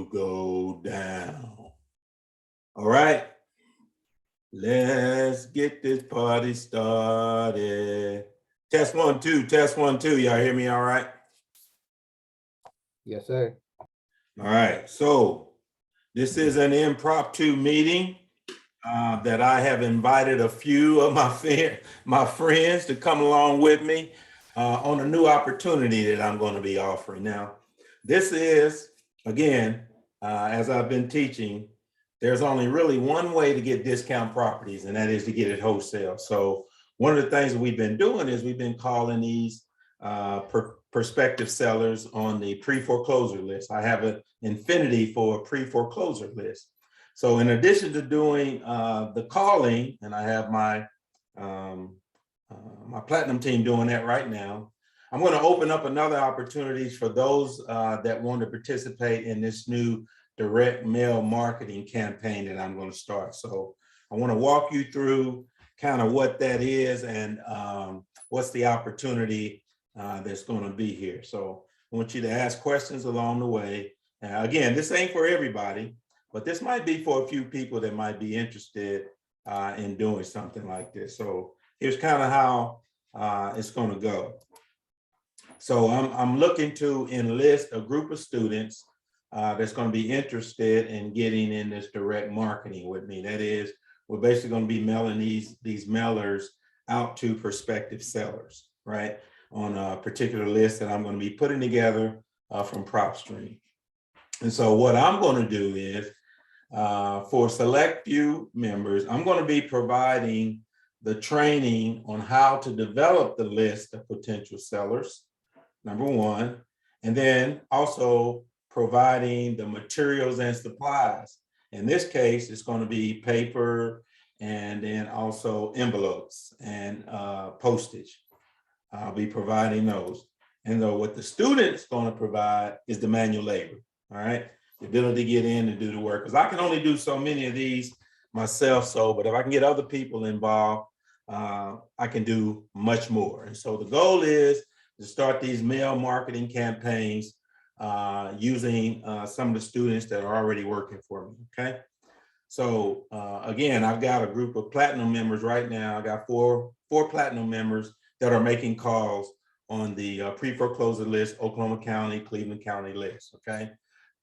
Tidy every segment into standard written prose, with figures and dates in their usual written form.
to go down. All right, let's get this party started. Test 1, 2, test 1, 2. Y'all hear me all right? Yes, sir. All right, so this is an impromptu meeting that I have invited a few of my friends to come along with me on a new opportunity that I'm going to be offering. Now, this is, again, as I've been teaching, there's only really one way to get discount properties, and that is to get it wholesale. So one of the things that we've been doing is we've been calling these prospective sellers on the pre-foreclosure list. I have an infinity for a pre-foreclosure list. So in addition to doing the calling, and I have my my platinum team doing that right now, I'm going to open up another opportunities for those that want to participate in this new direct mail marketing campaign that I'm going to start. So I want to walk you through kind of what that is and what's the opportunity that's going to be here. So I want you to ask questions along the way. Again, this ain't for everybody, but this might be for a few people that might be interested in doing something like this. So here's kind of how it's going to go. So I'm looking to enlist a group of students that's going to be interested in getting in this direct marketing with me. That is, we're basically going to be mailing these mailers out to prospective sellers, right? On a particular list that I'm going to be putting together from PropStream. And so what I'm going to do is, for select few members, I'm going to be providing the training on how to develop the list of potential sellers, number one, and then also providing the materials and supplies. In this case, it's going to be paper and then also envelopes and postage. I'll be providing those. And though what the student's going to provide is the manual labor, all right? The ability to get in and do the work. Because I can only do so many of these myself, but if I can get other people involved, I can do much more. And so the goal is to start these mail marketing campaigns using some of the students that are already working for me, okay? So again, I've got a group of platinum members right now. I got four platinum members that are making calls on the pre-foreclosure list, Oklahoma County, Cleveland County list, okay?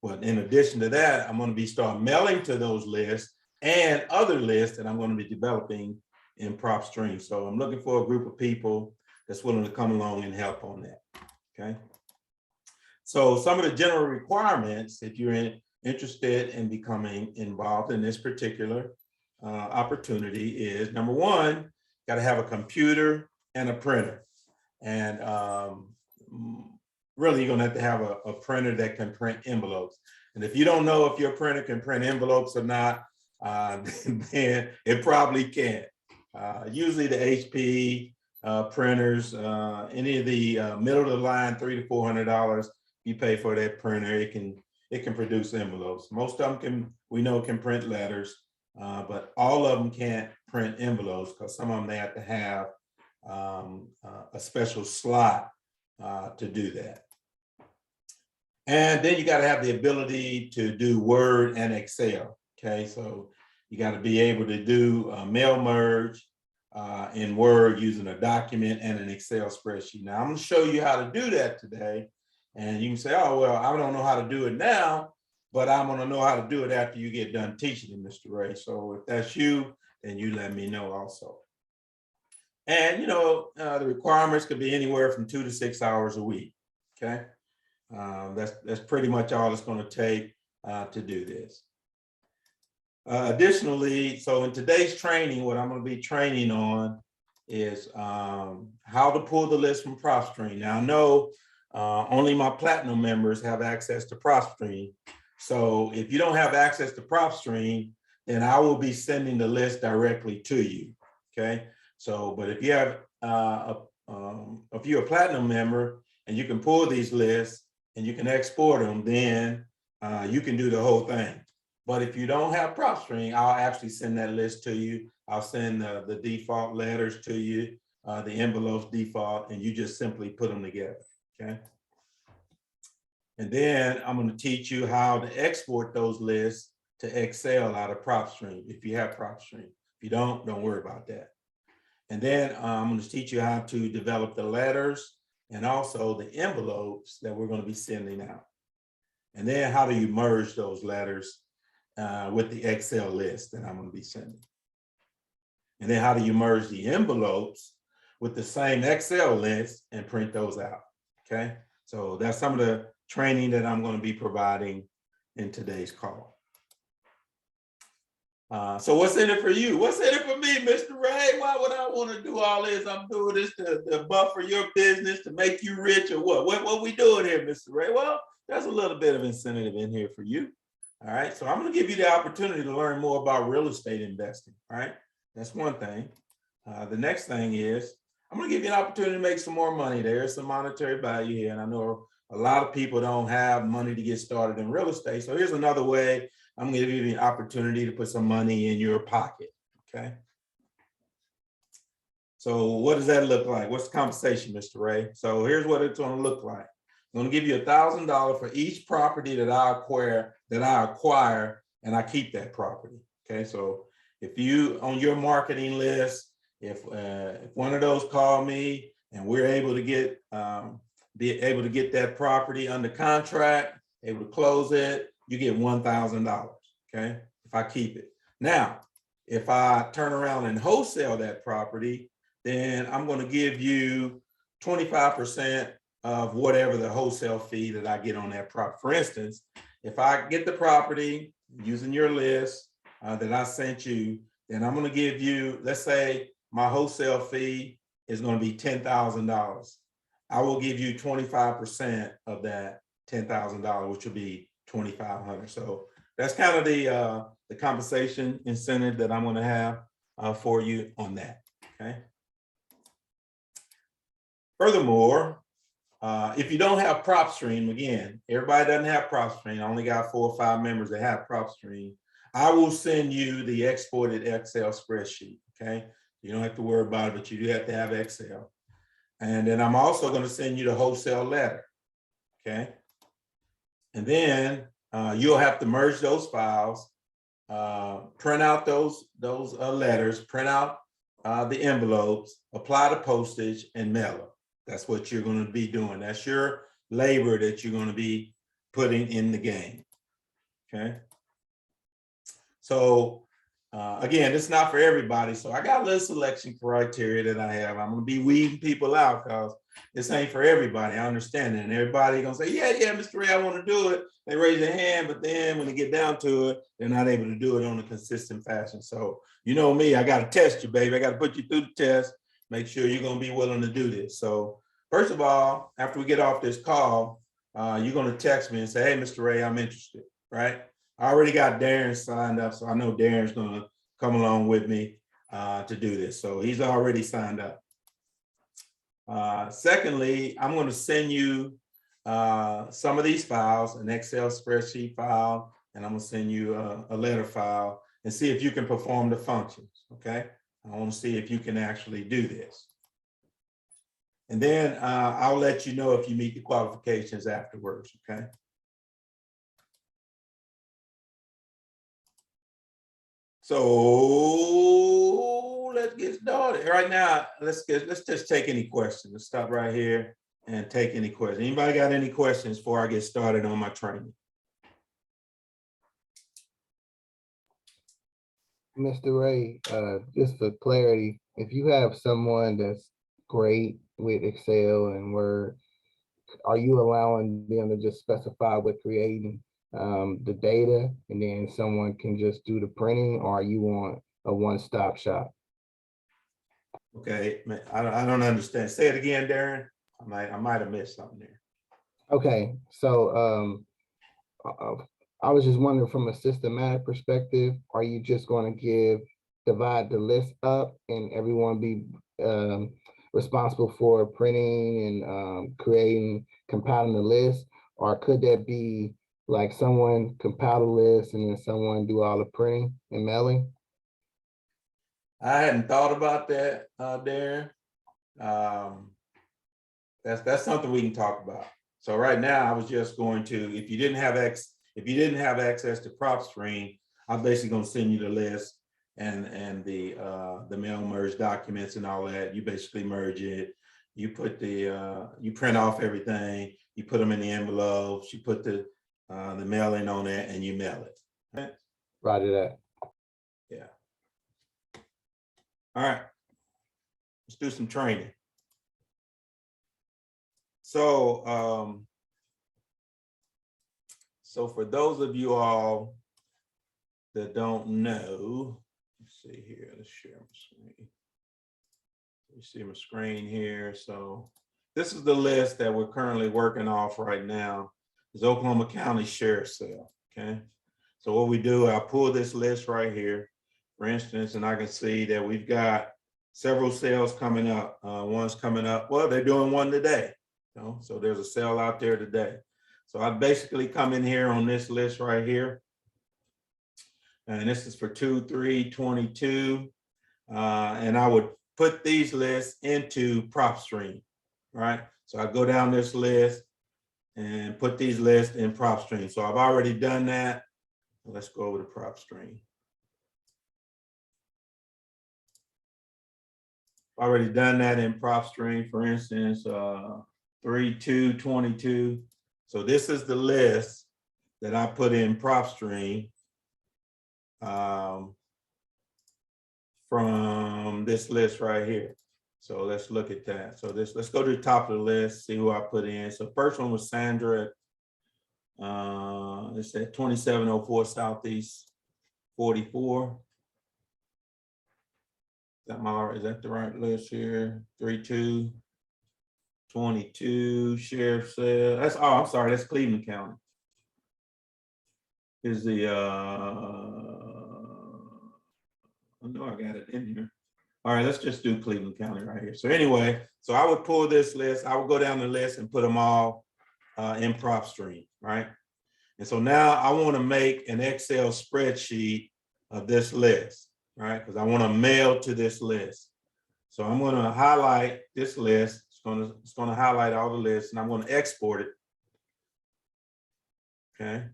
But in addition to that, I'm going to start mailing to those lists and other lists that I'm going to be developing in PropStream. So I'm looking for a group of people that's willing to come along and help on that, okay? So some of the general requirements, if you're interested in becoming involved in this particular opportunity, is number one, got to have a computer and a printer. And really, you're going to have a printer that can print envelopes. And if you don't know if your printer can print envelopes or not, then it probably can't. Usually the HP printers, any of the middle of the line, $300 to $400 you pay for that printer, it can produce envelopes. Most of them can print letters, but all of them can't print envelopes because some of them they have to have a special slot to do that. And then you got to have the ability to do Word and Excel. Okay, so you got to be able to do a mail merge in Word using a document and an Excel spreadsheet. Now I'm going to show you how to do that today. And you can say, oh, well, I don't know how to do it now, but I'm going to know how to do it after you get done teaching it, Mr. Ray. So if that's you, then you let me know also. And, you know, the requirements could be anywhere from 2 to 6 hours a week. Okay. That's pretty much all it's going to take to do this. Additionally, so in today's training, what I'm going to be training on is how to pull the list from PropStream. Now, I know only my platinum members have access to PropStream. So if you don't have access to PropStream, then I will be sending the list directly to you. Okay. So, but if you have if you're a platinum member and you can pull these lists and you can export them, then you can do the whole thing. But if you don't have PropStream, I'll actually send that list to you. I'll send the default letters to you, the envelopes default, and you just simply put them together. Okay. And then I'm going to teach you how to export those lists to Excel out of PropStream if you have PropStream. If you don't worry about that. And then I'm going to teach you how to develop the letters and also the envelopes that we're going to be sending out. And then how do you merge those letters with the Excel list that I'm going to be sending. And then how do you merge the envelopes with the same Excel list and print those out, okay? So that's some of the training that I'm going to be providing in today's call. So what's in it for you? What's in it for me, Mr. Ray? Why would I want to do all this? I'm doing this to buffer your business, to make you rich, or what? What we doing here, Mr. Ray? Well, there's a little bit of incentive in here for you. All right, so I'm going to give you the opportunity to learn more about real estate investing. All right, that's one thing. The next thing is I'm going to give you an opportunity to make some more money. There's some monetary value here, and I know a lot of people don't have money to get started in real estate. So here's another way I'm going to give you an opportunity to put some money in your pocket. Okay. So what does that look like? What's the compensation, Mr. Ray? So here's what it's going to look like. I'm going to give you $1,000 for each property that I acquire, and I keep that property. Okay. So if you on your marketing list, if one of those call me and we're able to get be able to get that property under contract, able to close it, you get $1,000. Okay, if I keep it. Now, if I turn around and wholesale that property, then I'm going to give you 25% of whatever the wholesale fee that I get on that property. For instance, if I get the property using your list that I sent you, then I'm going to give you, let's say my wholesale fee is going to be $10,000. I will give you 25% of that $10,000, which will be $2,500. So that's kind of the compensation incentive that I'm going to have for you on that. Okay. Furthermore, if you don't have PropStream, again, everybody doesn't have PropStream. I only got 4 or 5 members that have PropStream. I will send you the exported Excel spreadsheet. Okay. You don't have to worry about it, but you do have to have Excel. And then I'm also going to send you the wholesale letter. Okay. And then you'll have to merge those files, print out those letters, print out the envelopes, apply the postage, and mail them. That's what you're going to be doing. That's your labor that you're going to be putting in the game. Okay. So again, it's not for everybody. So I got a little selection criteria that I have. I'm going to be weeding people out because this ain't for everybody. I understand that. And everybody going to say, yeah, Mr. Ray, I want to do it. They raise their hand, but then when they get down to it, they're not able to do it on a consistent fashion. So you know me, I got to test you, baby. I got to put you through the test, make sure you're going to be willing to do this. So first of all, after we get off this call, you're going to text me and say, hey, Mr. Ray, I'm interested, right? I already got Darren signed up, so I know Darren's going to come along with me to do this. So he's already signed up. Secondly, I'm going to send you some of these files, an Excel spreadsheet file, and I'm going to send you a letter file and see if you can perform the functions, okay? I want to see if you can actually do this. And then I'll let you know if you meet the qualifications afterwards, okay? So let's get started. Right now, let's just take any questions. Let's stop right here and take any questions. Anybody got any questions before I get started on my training? Mr. Ray, just for clarity, if you have someone that's great with Excel and Word, are you allowing them to just specify with creating the data and then someone can just do the printing, or you want a one-stop shop? Okay, I don't understand. Say it again, Darren. I might have missed something there. Okay, so I was just wondering from a systematic perspective, are you just going to divide the list up and everyone be responsible for printing and creating, compiling the list? Or could that be like someone compile the list and then someone do all the printing and mailing? I hadn't thought about that, Darren. That's something we can talk about. So right now I was just going to, if you didn't have access to PropStream, I'm basically going to send you the list and the mail merge documents and all that. You basically merge it. You put you print off everything. You put them in the envelopes. You put the mailing on it, and you mail it. Okay? Roger that. Yeah. All right. Let's do some training. So, so for those of you all that don't know, let's see here. Let's share my screen. You see my screen here. So this is the list that we're currently working off right now. Is Oklahoma County Sheriff Sale. Okay. So what we do, I pull this list right here, for instance, and I can see that we've got several sales coming up. One's coming up. Well, they're doing one today. You know? So there's a sale out there today. So I basically come in here on this list right here. And this is for 2/3/22. And I would put these lists into PropStream, right? So I go down this list and put these lists in PropStream. So I've already done that. Let's go over to PropStream. Already done that in PropStream, for instance, 3/2/22. So this is the list that I put in PropStream from this list right here. So let's look at that. So let's go to the top of the list, see who I put in. So first one was Sandra. It's at 2704 Southeast 44. Is that the right list here? 3/2/22 Sheriff Sale. That's, oh, I'm sorry, that's Cleveland County. Is the I know I got it in here. All right, let's just do Cleveland County right here. So anyway, so I would pull this list. I would go down the list and put them all in PropStream, right? And so now I want to make an Excel spreadsheet of this list, right? Because I want to mail to this list. So I'm going to highlight this list. It's going to highlight all the lists, and I'm going to export it. Okay.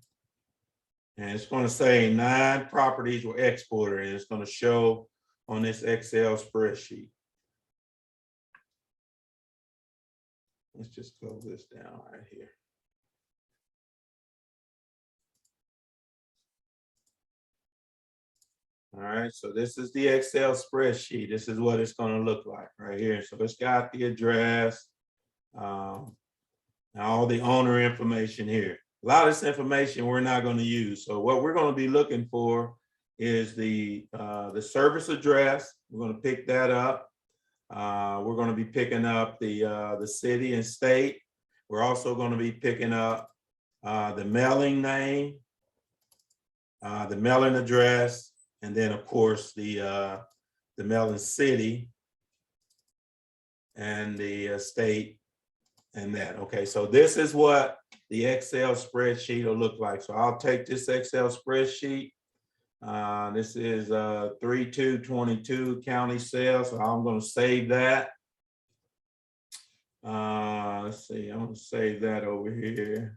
And it's going to say 9 properties were exported, and it's going to show on this Excel spreadsheet. Let's just close this down right here. All right, so this is the Excel spreadsheet. This is what it's going to look like right here. So it's got the address, all the owner information here. A lot of this information we're not going to use. So what we're going to be looking for is the service address. We're going to pick that up. We're going to be picking up the city and state. We're also going to be picking up the mailing name, the mailing address, and then of course the mailing city and the state and that. Okay, so this is what the Excel spreadsheet will look like. So I'll take this Excel spreadsheet. This is 3/2/22 county sales. So I'm going to save that. Let's see, I'm going to save that over here.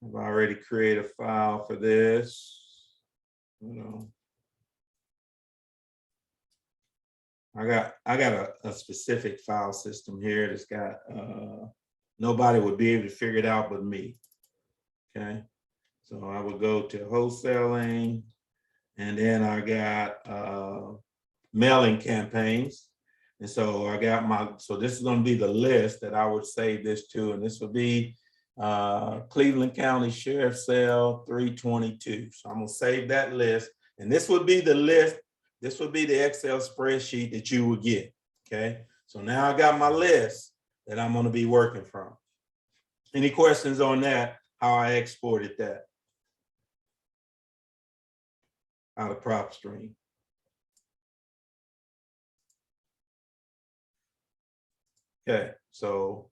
I've already created a file for this. I got a specific file system here that's got nobody would be able to figure it out but me. Okay, so I would go to wholesaling, and then I got mailing campaigns. And so I got so this is going to be the list that I would save this to, and this would be Cleveland County Sheriff Sale 3/22. So I'm going to save that list, and this would be the list. This would be the Excel spreadsheet that you would get. Okay, so now I got my list that I'm going to be working from. Any questions on that? How I exported that out of PropStream? Okay, so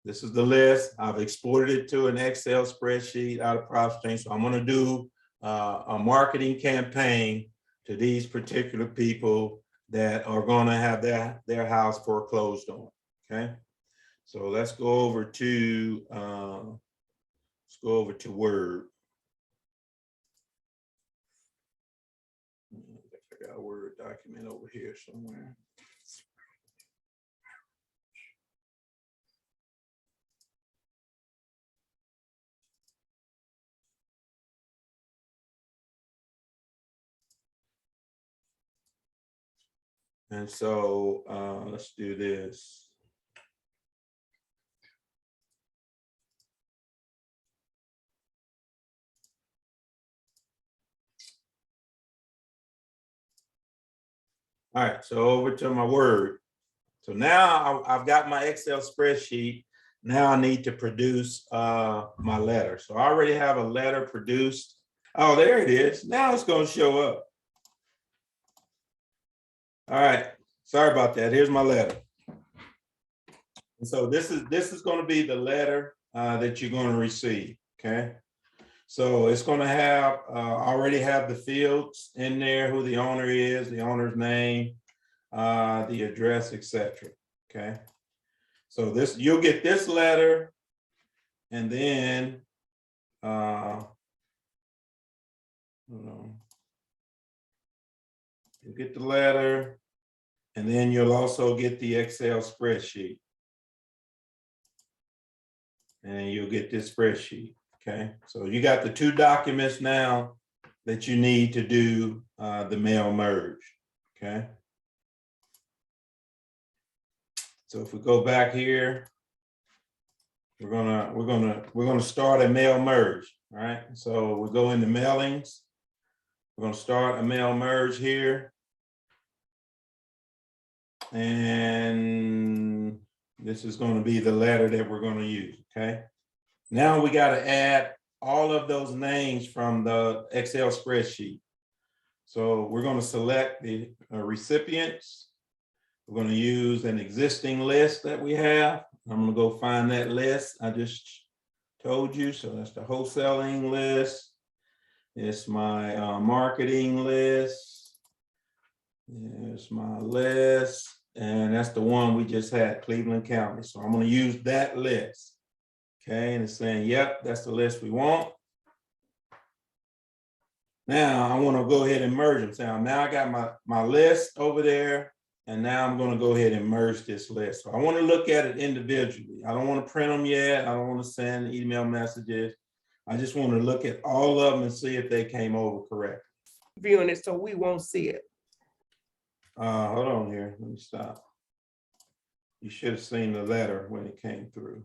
this is the list. I've exported it to an Excel spreadsheet out of PropStream. So I'm going to do a marketing campaign to these particular people that are gonna have their house foreclosed on, okay? So let's go over to Word. I got a Word document over here somewhere. And so let's do this. All right, so over to my Word. So now I've got my Excel spreadsheet. Now I need to produce my letter. So I already have a letter produced. Oh, there it is. Now it's going to show up. All right, sorry about that. Here's my letter. And so this is going to be the letter that you're going to receive. Okay. So it's going to have already have the fields in there, who the owner is, the owner's name, the address, etc. Okay. So you'll get this letter, and then you'll get the letter, and then you'll also get the Excel spreadsheet, and you'll get this spreadsheet. Okay, so you got the two documents now that you need to do the mail merge. Okay, so if we go back here, we're gonna start a mail merge. All right, so we go into mailings. We're gonna start a mail merge here, and this is going to be the letter that we're going to use. Okay. Now we got to add all of those names from the Excel spreadsheet. So we're going to select the recipients. We're going to use an existing list that we have. I'm going to go find that list I just told you. So that's the wholesaling list. It's my marketing list. It's my list. And that's the one we just had, Cleveland County. So I'm going to use that list. Okay, and it's saying, yep, that's the list we want. Now I want to go ahead and merge them. So now I got my list over there, and now I'm going to go ahead and merge this list. So I want to look at it individually. I don't want to print them yet. I don't want to send email messages. I just want to look at all of them and see if they came over correct. Viewing it so we won't see it. Hold on here. Let me stop. You should have seen the letter when it came through.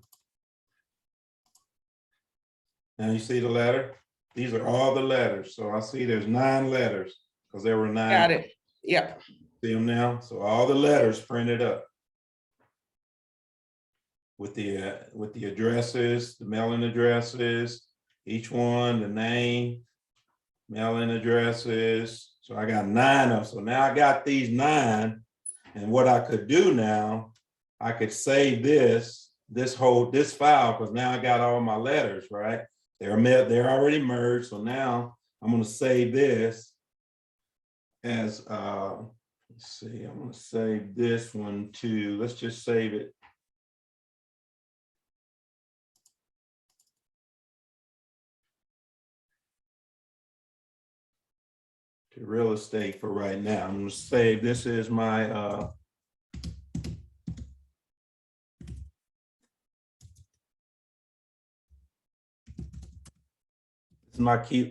Now you see the letter? These are all the letters. So I see there's 9 letters because there were 9. Got it. Yep. See them now? So all the letters printed up with the addresses, the mailing addresses, each one, the name, mailing addresses. So I got 9 of them. So now I got these 9, and what I could do now, I could save this file, because now I got all my letters, right? They're already merged. So now I'm going to save this as let's see, I'm going to save this one too. Let's just save it. To real estate for right now. I'm going to save this is my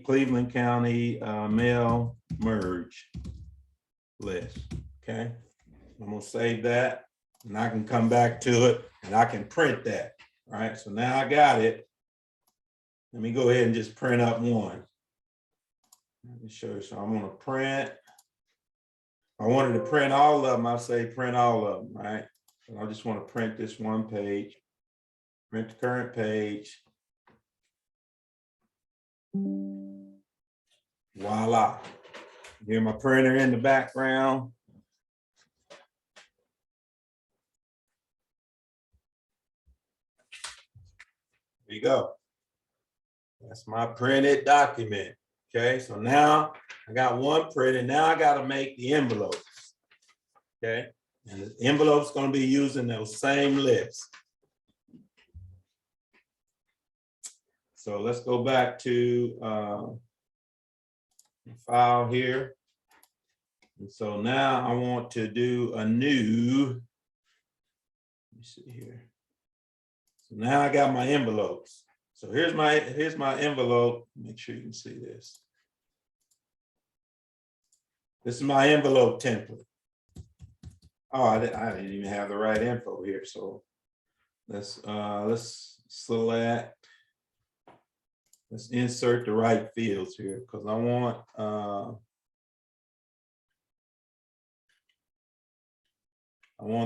Cleveland County mail merge list. Okay, I'm gonna save that, and I can come back to it, and I can print that. All right, so now I got it. Let me go ahead and just print up one. Let me show you. So I'm gonna print. If I wanted to print all of them, I'll say print all of them, right? So I just want to print this one page. Print the current page. Voila. Hear my printer in the background. There you go. That's my printed document. Okay, so now I got one printed. Now I got to make the envelopes. Okay, and the envelope's gonna be using those same lists. So let's go back to the file here. And so now I want to do a new, let me see here. So now I got my envelopes. So here's my envelope. Make sure you can see this. This is my envelope template. Oh, I didn't even have the right info here. So let's select. Let's insert the right fields here because I want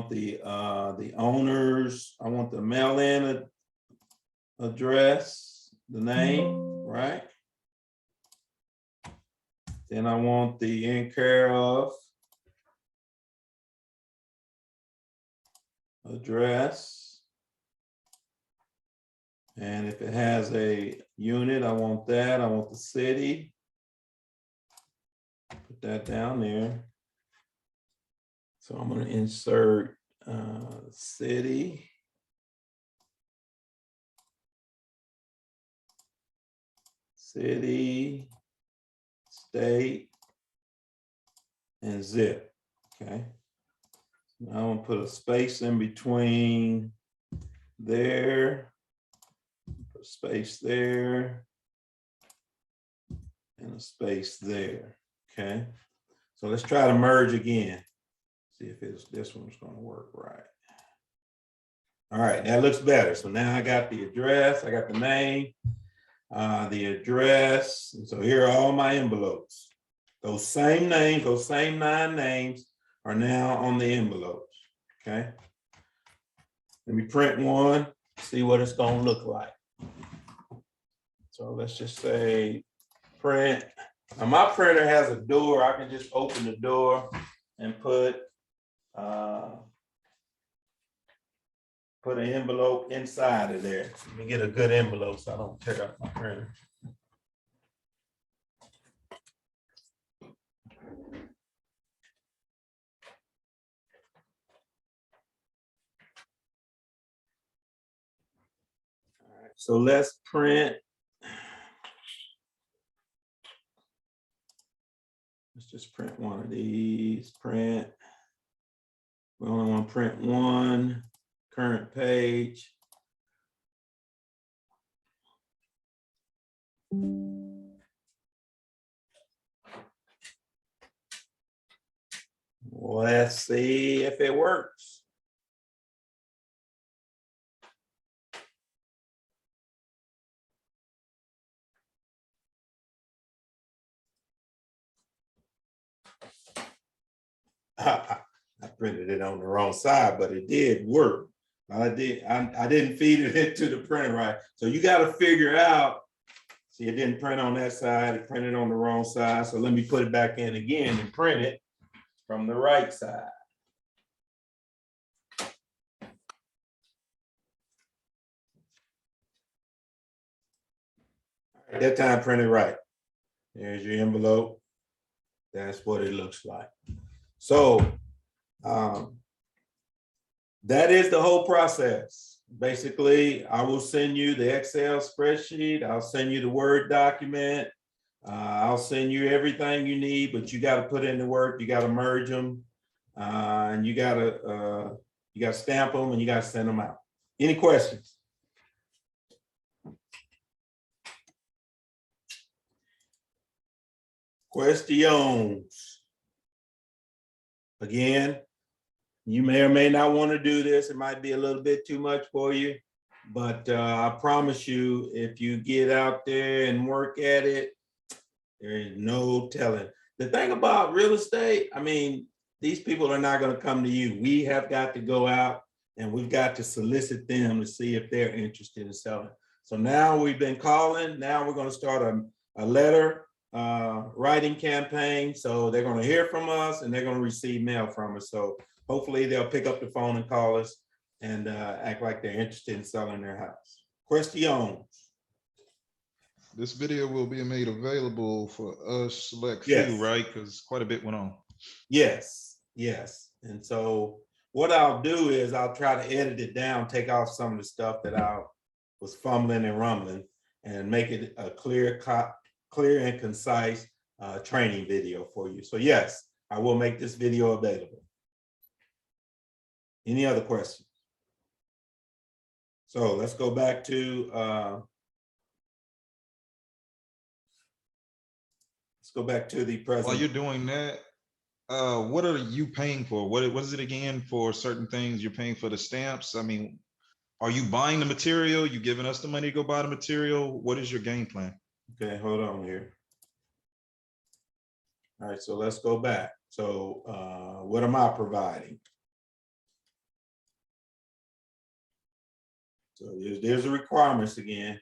the owners, I want the mail-in address, the name, right? Then I want the in care of address. And if it has a unit, I want that. I want the city. Put that down there. So I'm going to insert city. City, state, and zip. Okay. Now I'm going to put a space in between there. Put a space there. And a space there. Okay. So let's try to merge again. See if this one's going to work right. All right, that looks better. So now I got the address, I got the name, the address. And so here are all my envelopes. Those same names, those same 9 names are now on the envelopes. Okay. Let me print one, see what it's going to look like. So let's just say print. Now my printer has a door. I can just open the door and put an envelope inside of there. Let me get a good envelope so I don't tear up my printer. All right, so let's print. Let's just print one of these. Print. We only want to print one current page. Let's see if it works. I printed it on the wrong side, but it did work. I didn't feed it into the printer right. So you got to figure out, see, it didn't print on that side, it printed on the wrong side. So let me put it back in again and print it from the right side. At that time, printed right. There's your envelope. That's what it looks like. So that is the whole process. Basically, I will send you the Excel spreadsheet. I'll send you the Word document. I'll send you everything you need, but you got to put in the work. You got to merge them, and you got to stamp them, and you got to send them out. Any questions? Questions. Again, you may or may not want to do this. It might be a little bit too much for you, but I promise you, if you get out there and work at it, there is no telling. The thing about real estate, I mean, these people are not going to come to you. We have got to go out and we've got to solicit them to see if they're interested in selling. So now we've been calling. Now we're going to start a letter writing campaign. So they're going to hear from us and they're going to receive mail from us. So hopefully they'll pick up the phone and call us and act like they're interested in selling their house. Questions? This video will be made available for us select Yes. few, right? Because quite a bit went on. Yes, yes. And so what I'll do is I'll try to edit it down, take off some of the stuff that I was fumbling and rumbling, and make it a clear and concise training video for you. So yes, I will make this video available. Any other questions? So let's go back to the present. While you're doing that, what are you paying for? What is it again for certain things? You're paying for the stamps. I mean, are you buying the material? You giving us the money to go buy the material? What is your game plan? Okay, hold on here. All right, so let's go back. So what am I providing? So there's the requirements again.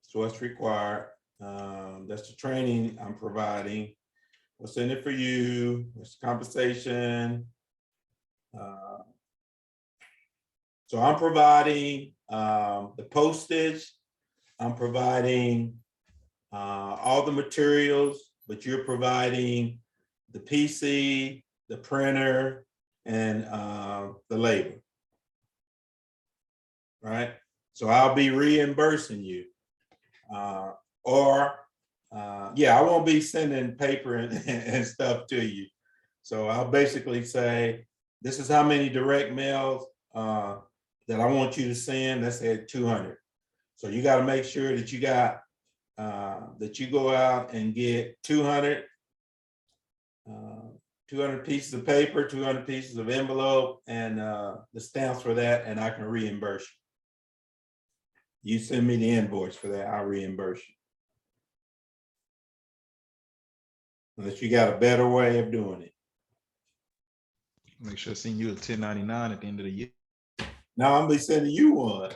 So what's required? That's the training I'm providing. What's in it for you? What's the compensation? So I'm providing the postage. I'm providing all the materials, but you're providing the PC, the printer, and the labor. Right? So I'll be reimbursing you. Yeah, I won't be sending paper and stuff to you. So I'll basically say, this is how many direct mails that I want you to send. Let's say 200. So you got to make sure that you got that you go out and get 200 pieces of paper, 200 pieces of envelope, and the stamps for that, and I can reimburse you. You send me the invoice for that, I'll reimburse you. Unless you got a better way of doing it. Make sure I send you a 1099 at the end of the year. Now I'm gonna be sending you one.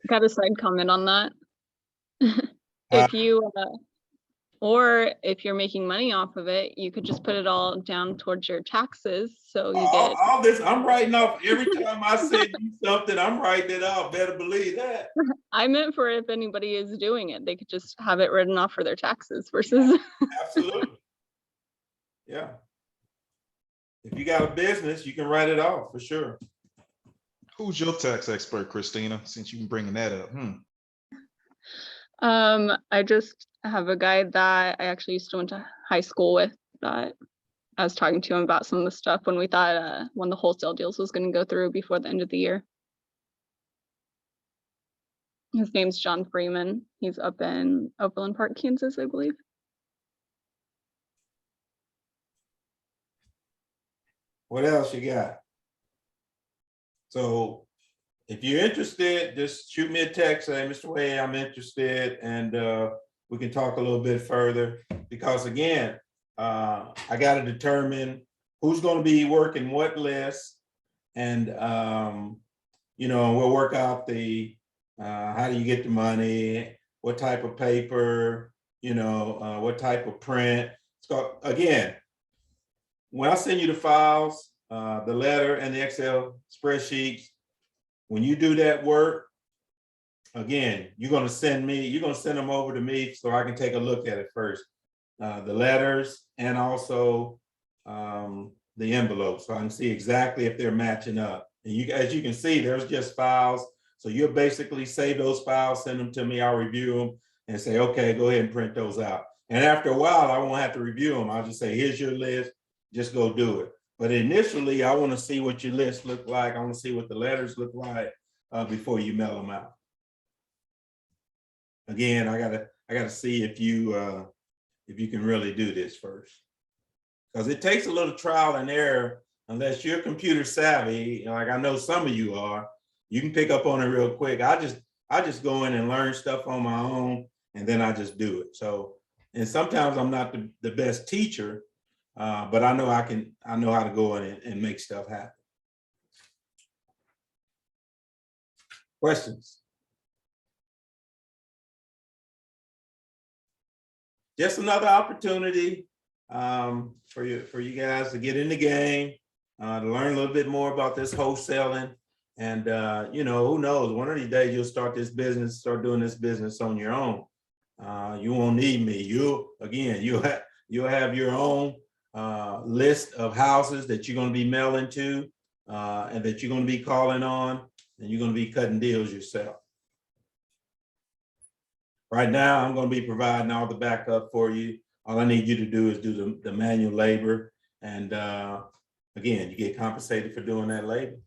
Got a side comment on that. If you, or if you're making money off of it, you could just put it all down towards your taxes. So you get all this, I'm writing off every time I send you something, I'm writing it off. Better believe that. I meant for if anybody is doing it, they could just have it written off for their taxes versus. Absolutely. Yeah. If you got a business, you can write it off for sure. Who's your tax expert, Christina, since you've been bringing that up? I just have a guy that I actually used to went to high school with that I was talking to him about some of the stuff when we thought when the wholesale deals was going to go through before the end of the year. His name's John Freeman. He's up in Overland Park, Kansas, I believe. What else you got? So if you're interested, just shoot me a text, say, Mr. Wade, I'm interested, and we can talk a little bit further. Because again, I got to determine who's going to be working what list, and we'll work out the how do you get the money, what type of paper, what type of print. So again, when I send you the files, the letter and the Excel spreadsheets, when you do that work, again, you're going to send them over to me so I can take a look at it first. The letters and also the envelope, so I can see exactly if they're matching up. And as you can see, there's just files. So you'll basically save those files, send them to me, I'll review them and say, okay, go ahead and print those out. And after a while, I won't have to review them. I'll just say, here's your list, just go do it. But initially, I want to see what your list look like. I want to see what the letters look like before you mail them out. Again, I gotta see if you can really do this first, because it takes a little trial and error. Unless you're computer savvy, like I know some of you are, you can pick up on it real quick. I just go in and learn stuff on my own, and then I just do it. So, and sometimes I'm not the best teacher. But I know how to go in and make stuff happen. Questions? Just another opportunity for you guys to get in the game, to learn a little bit more about this wholesaling. And who knows, one of these days you'll start doing this business on your own. You won't need me. You'll have your own list of houses that you're going to be mailing to and that you're going to be calling on, and you're going to be cutting deals yourself. Right now, I'm going to be providing all the backup for you. All I need you to do is do the manual labor. And again, you get compensated for doing that labor.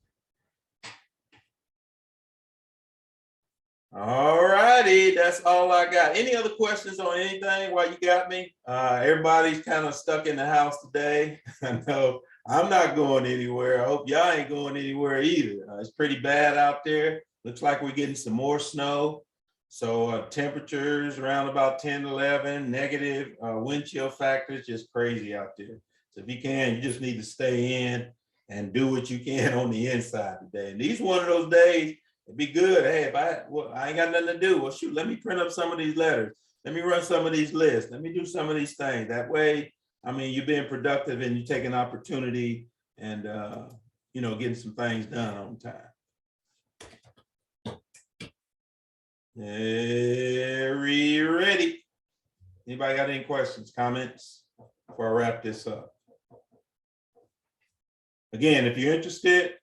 All righty, that's all I got. Any other questions on anything while you got me? Everybody's kind of stuck in the house today. I know I'm not going anywhere. I hope y'all ain't going anywhere either. It's pretty bad out there. Looks like we're getting some more snow. So temperatures around about 10, 11, negative wind chill factors, just crazy out there. So if you can, you just need to stay in and do what you can on the inside today. And these one of those days, it'd be good. Hey, if I ain't got nothing to do, well, shoot, let me print up some of these letters. Let me run some of these lists. Let me do some of these things. That way, I mean, you're being productive and you take an opportunity and, getting some things done on time. Ready? Anybody got any questions, comments before I wrap this up? Again, if you're interested,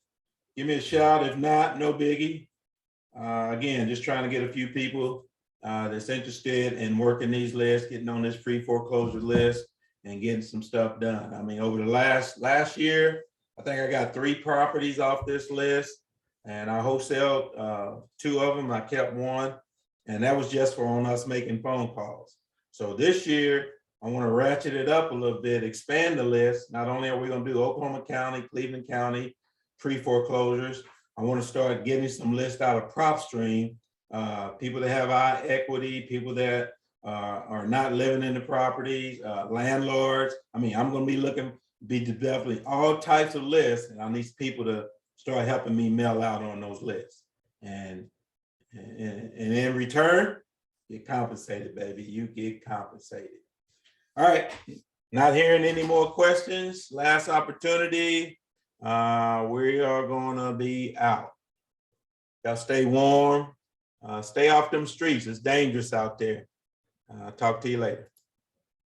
give me a shout. If not, no biggie. Again, just trying to get a few people that's interested in working these lists, getting on this pre-foreclosure list and getting some stuff done. I mean, over the last year, I think I got 3 properties off this list, and I wholesaled 2 of them. I kept 1, and that was just for on us making phone calls. So this year, I want to ratchet it up a little bit, expand the list. Not only are we going to do Oklahoma County, Cleveland County, pre-foreclosures, I want to start getting some lists out of PropStream, people that have equity, people that are not living in the properties, landlords. I mean, I'm going to be developing all types of lists, and I need people to start helping me mail out on those lists. And in return, get compensated, baby. You get compensated. All right, not hearing any more questions. Last opportunity. We are gonna be out. Y'all stay warm. Stay off them streets. It's dangerous out there. Talk to you later.